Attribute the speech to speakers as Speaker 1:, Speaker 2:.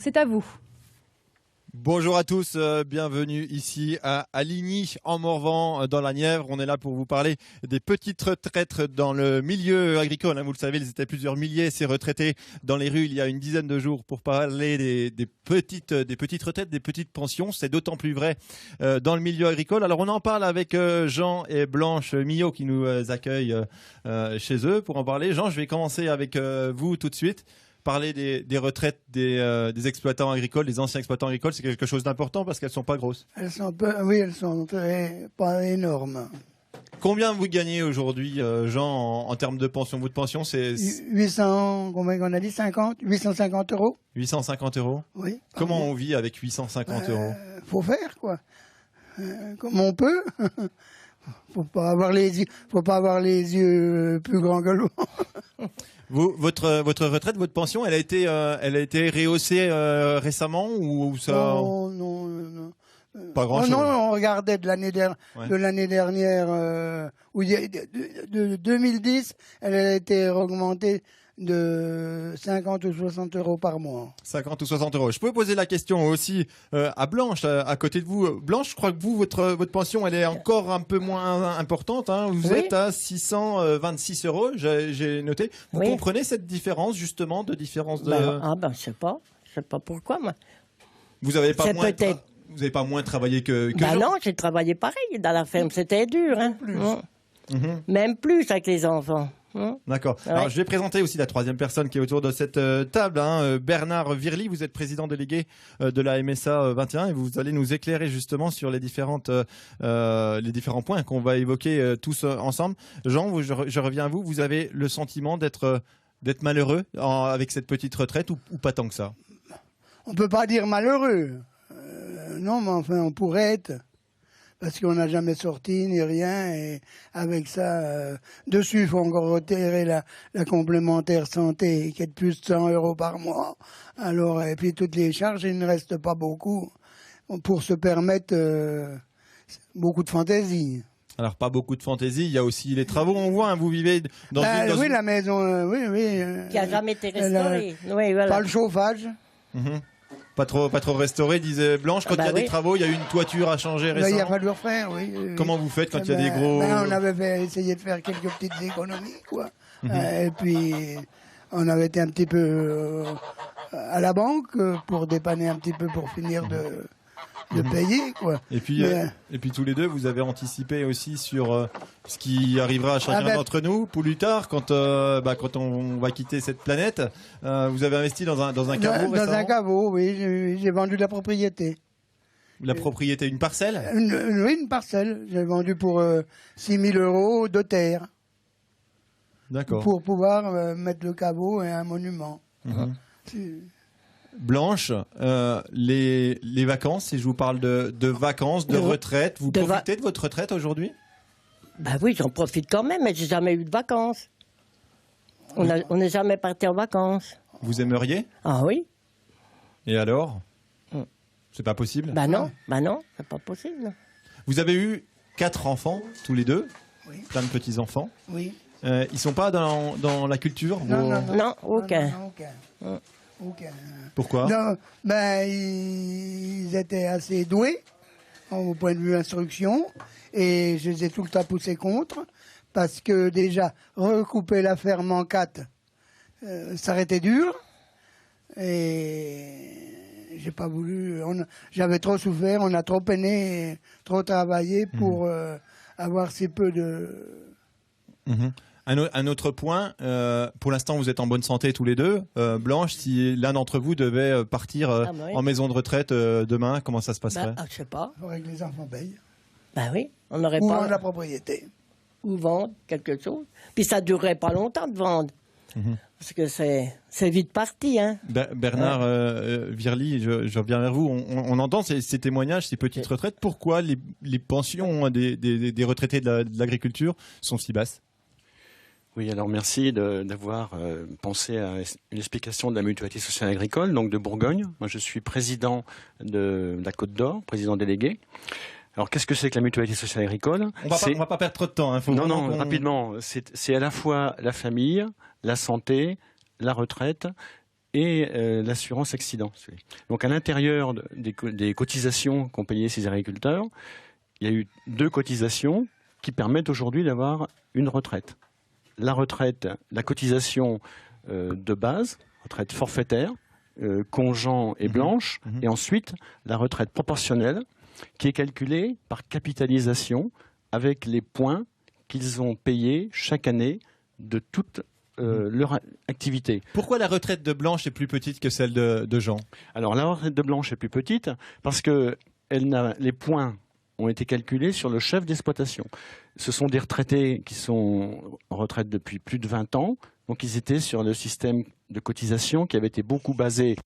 Speaker 1: C'est à vous.
Speaker 2: Bonjour à tous, bienvenue ici à Ligny en Morvan dans la Nièvre. On est là pour vous parler des petites retraites dans le milieu agricole. Vous le savez, ils étaient plusieurs milliers ces retraités dans les rues il y a une dizaine de jours pour parler des petites retraites, des petites pensions. C'est d'autant plus vrai dans le milieu agricole. Alors on en parle avec Jean et Blanche Millot qui nous accueillent chez eux pour en parler. Jean, je vais commencer avec vous tout de suite. Parler des retraites des exploitants agricoles, des anciens exploitants agricoles, c'est quelque chose d'important parce qu'elles ne sont pas grosses.
Speaker 3: Elles sont pas énormes.
Speaker 2: Combien vous gagnez aujourd'hui, Jean, en termes de pension? Votre pension, c'est
Speaker 3: 800, combien on a dit 50 850 euros.
Speaker 2: 850 euros.
Speaker 3: Oui.
Speaker 2: Comment on vit avec 850 euros?
Speaker 3: Faut faire, quoi. Comme on peut. Faut pas avoir les yeux plus grands que l'eau.
Speaker 2: Votre retraite, votre pension, elle a été rehaussée récemment ou ça?
Speaker 3: Non.
Speaker 2: Pas grand chose.
Speaker 3: Non, on regardait de l'année dernière, de 2010, elle a été augmentée de 50 ou 60 euros par mois.
Speaker 2: 50 ou 60 euros. Je peux poser la question aussi à Blanche, à côté de vous. Blanche, je crois que vous, votre pension, elle est encore un peu moins importante. Hein. Vous êtes à 626 euros, j'ai noté. Vous comprenez cette différence, justement, de différence de...
Speaker 4: je sais pas. Je sais pas pourquoi, moi.
Speaker 2: Vous n'avez pas moins... Vous n'avez pas moins travaillé que Jean?
Speaker 4: Non, j'ai travaillé pareil dans la ferme. C'était dur. Hein. Même plus avec les enfants.
Speaker 2: D'accord. Ouais. Alors, je vais présenter aussi la troisième personne qui est autour de cette table. Bernard Virly, vous êtes président délégué de la MSA 21 et vous allez nous éclairer justement sur les différents points qu'on va évoquer tous ensemble. Jean, je reviens à vous. Vous avez le sentiment d'être malheureux avec cette petite retraite ou pas tant que ça?
Speaker 3: On peut pas dire malheureux. Non, mais enfin, on pourrait être. Parce qu'on n'a jamais sorti ni rien, et avec ça, dessus, il faut encore retirer la complémentaire santé, qui est de plus de 100 euros par mois. Alors, et puis toutes les charges, il ne reste pas beaucoup pour se permettre beaucoup de fantaisie.
Speaker 2: Alors, pas beaucoup de fantaisie, il y a aussi les travaux, on voit, hein, vous vivez dans
Speaker 3: une... la maison, oui.
Speaker 4: Qui n'a jamais été restaurée. Oui, voilà.
Speaker 3: Pas le chauffage.
Speaker 2: Pas trop restauré, disait Blanche. Quand il y a des travaux, il y a eu une toiture à changer récemment.
Speaker 3: Il a fallu refaire, oui.
Speaker 2: Comment vous faites quand il y a des gros...
Speaker 3: on avait essayé de faire quelques petites économies, quoi. Et puis, on avait été un petit peu à la banque pour dépanner un petit peu pour finir de payer, quoi.
Speaker 2: Et puis tous les deux, vous avez anticipé aussi sur ce qui arrivera à chacun d'entre nous plus tard, quand on va quitter cette planète. Vous avez investi dans un caveau récemment?
Speaker 3: Dans un caveau, oui. J'ai vendu la propriété.
Speaker 2: La propriété, une parcelle?
Speaker 3: Oui, une parcelle. J'ai vendu pour 6 000 euros de terre.
Speaker 2: D'accord.
Speaker 3: Pour pouvoir mettre le caveau et un monument.
Speaker 2: Blanche, les vacances, si je vous parle de vacances, de retraite, vous profitez de votre retraite aujourd'hui?
Speaker 4: Oui, j'en profite quand même, mais j'ai jamais eu de vacances. On n'est jamais parti en vacances.
Speaker 2: Vous aimeriez?
Speaker 4: Ah oui.
Speaker 2: Et alors? C'est pas possible?
Speaker 4: Non, c'est pas possible.
Speaker 2: Vous avez eu 4 enfants, tous les deux?
Speaker 3: Oui.
Speaker 2: Plein de petits-enfants?
Speaker 3: Oui.
Speaker 2: Ils sont pas dans la culture?
Speaker 4: Non, aucun.
Speaker 3: Aucun.
Speaker 2: Pourquoi?
Speaker 3: Non, ils étaient assez doués au point de vue instruction et je les ai tout le temps poussés contre parce que déjà recouper la ferme en 4, ça aurait été dur et j'ai pas voulu. J'avais trop souffert, on a trop peiné, trop travaillé pour avoir si peu de.
Speaker 2: Un autre point, pour l'instant vous êtes en bonne santé tous les deux. Blanche, si l'un d'entre vous devait partir en maison de retraite demain, comment ça se passerait?
Speaker 4: Je sais pas.
Speaker 3: Il faudrait que les enfants payent.
Speaker 4: Oui, on n'aurait pas...
Speaker 3: Ou vendre la propriété.
Speaker 4: Ou vendre quelque chose. Puis ça durerait pas longtemps de vendre. Parce que c'est vite parti. Hein.
Speaker 2: Bernard Virly, je reviens vers vous. On entend ces témoignages, ces petites retraites. Pourquoi les pensions des retraités de l'agriculture sont si basses?
Speaker 5: Oui, alors merci d'avoir pensé à une explication de la mutualité sociale agricole, donc de Bourgogne. Moi, je suis président de la Côte d'Or, président délégué. Alors, qu'est-ce que c'est que la mutualité sociale agricole?
Speaker 2: On va pas perdre trop de temps. Hein.
Speaker 5: Non, rapidement. C'est à la fois la famille, la santé, la retraite et l'assurance accident. Donc à l'intérieur des cotisations qu'ont payées ces agriculteurs, il y a eu 2 cotisations qui permettent aujourd'hui d'avoir une retraite. La retraite, la cotisation de base, retraite forfaitaire, Congeant et Blanche, et ensuite la retraite proportionnelle qui est calculée par capitalisation avec les points qu'ils ont payés chaque année de toute leur activité.
Speaker 2: Pourquoi la retraite de Blanche est plus petite que celle de Jean?
Speaker 5: Alors la retraite de Blanche est plus petite parce que les points ont été calculés sur le chef d'exploitation. Ce sont des retraités qui sont en retraite depuis plus de 20 ans, donc ils étaient sur le système de cotisation qui avait été beaucoup basé